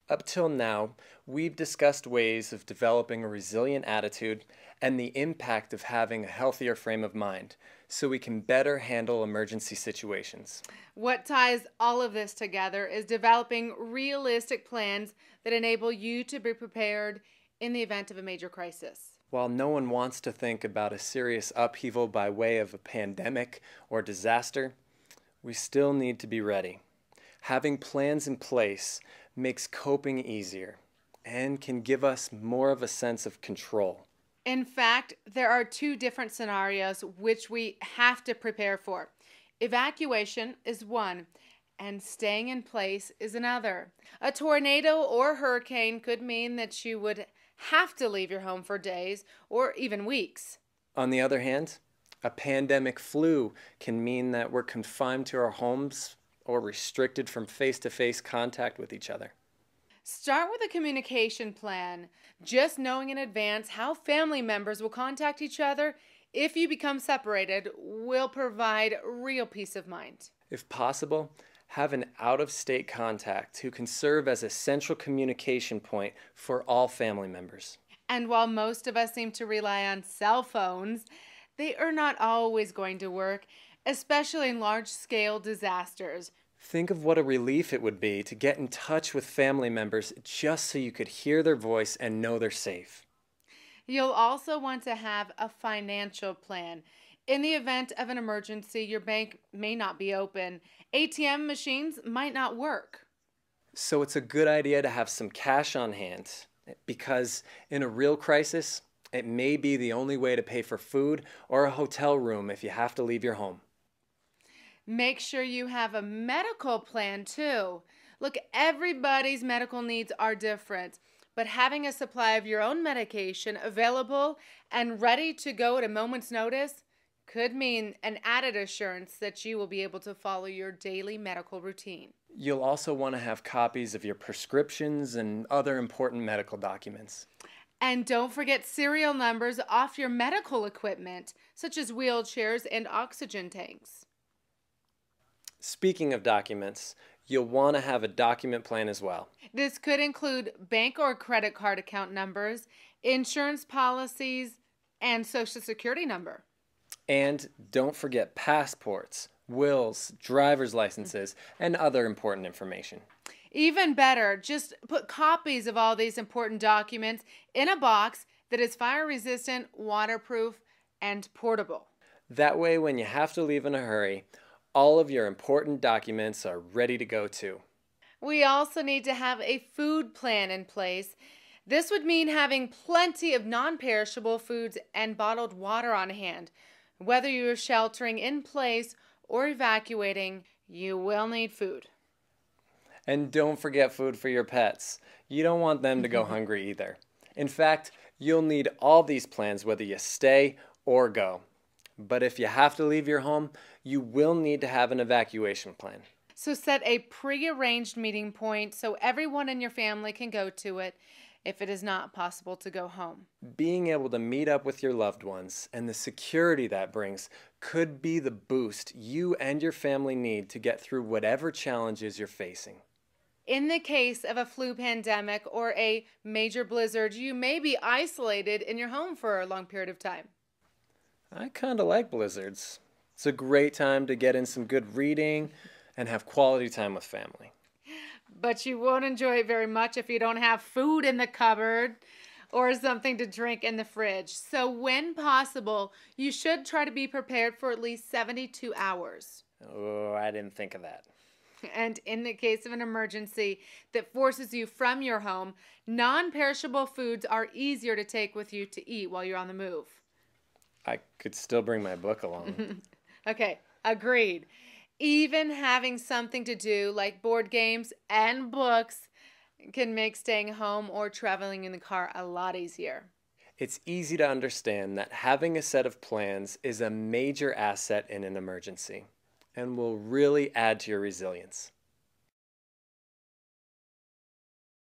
Up till now, we've discussed ways of developing a resilient attitude and the impact of having a healthier frame of mind so we can better handle emergency situations. What ties all of this together is developing realistic plans that enable you to be prepared in the event of a major crisis. While no one wants to think about a serious upheaval by way of a pandemic or disaster, we still need to be ready. Having plans in place makes coping easier and can give us more of a sense of control. In fact, there are two different scenarios which we have to prepare for. Evacuation is one, and staying in place is another. A tornado or hurricane could mean that you would have to leave your home for days or even weeks. On the other hand, a pandemic flu can mean that we're confined to our homes or restricted from face to face contact with each other. Start with a communication plan, just knowing in advance how family members will contact each other if you become separated will provide real peace of mind. If possible, have an out of state contact who can serve as a central communication point for all family members. And while most of us seem to rely on cell phones, they are not always going to work, especially in large scale disasters. Think of what a relief it would be to get in touch with family members just so you could hear their voice and know they're safe. You'll also want to have a financial plan. In the event of an emergency, your bank may not be open. ATM machines might not work. So it's a good idea to have some cash on hand because in a real crisis, it may be the only way to pay for food or a hotel room if you have to leave your home. Make sure you have a medical plan too. Look, everybody's medical needs are different, but having a supply of your own medication available and ready to go at a moment's notice could mean an added assurance that you will be able to follow your daily medical routine. You'll also want to have copies of your prescriptions and other important medical documents. And don't forget serial numbers off your medical equipment, such as wheelchairs and oxygen tanks. Speaking of documents, you'll want to have a document plan as well. This could include bank or credit card account numbers, insurance policies, and social security number. And don't forget passports, wills, driver's licenses, and other important information. Even better, just put copies of all these important documents in a box that is fire resistant, waterproof, and portable. That way, when you have to leave in a hurry, all of your important documents are ready to go too. We also need to have a food plan in place. This would mean having plenty of non-perishable foods and bottled water on hand. Whether you're sheltering in place or evacuating, you will need food. And don't forget food for your pets. You don't want them to go hungry either. In fact, you'll need all these plans whether you stay or go. But if you have to leave your home, you will need to have an evacuation plan. So set a pre-arranged meeting point so everyone in your family can go to it if it is not possible to go home. Being able to meet up with your loved ones and the security that brings could be the boost you and your family need to get through whatever challenges you're facing. In the case of a flu pandemic or a major blizzard, you may be isolated in your home for a long period of time. I kind of like blizzards. It's a great time to get in some good reading and have quality time with family. But you won't enjoy it very much if you don't have food in the cupboard or something to drink in the fridge. So when possible, you should try to be prepared for at least 72 hours. Oh, I didn't think of that. And in the case of an emergency that forces you from your home, non-perishable foods are easier to take with you to eat while you're on the move. I could still bring my book along. Okay, agreed. Even having something to do like board games and books can make staying home or traveling in the car a lot easier. It's easy to understand that having a set of plans is a major asset in an emergency and will really add to your resilience.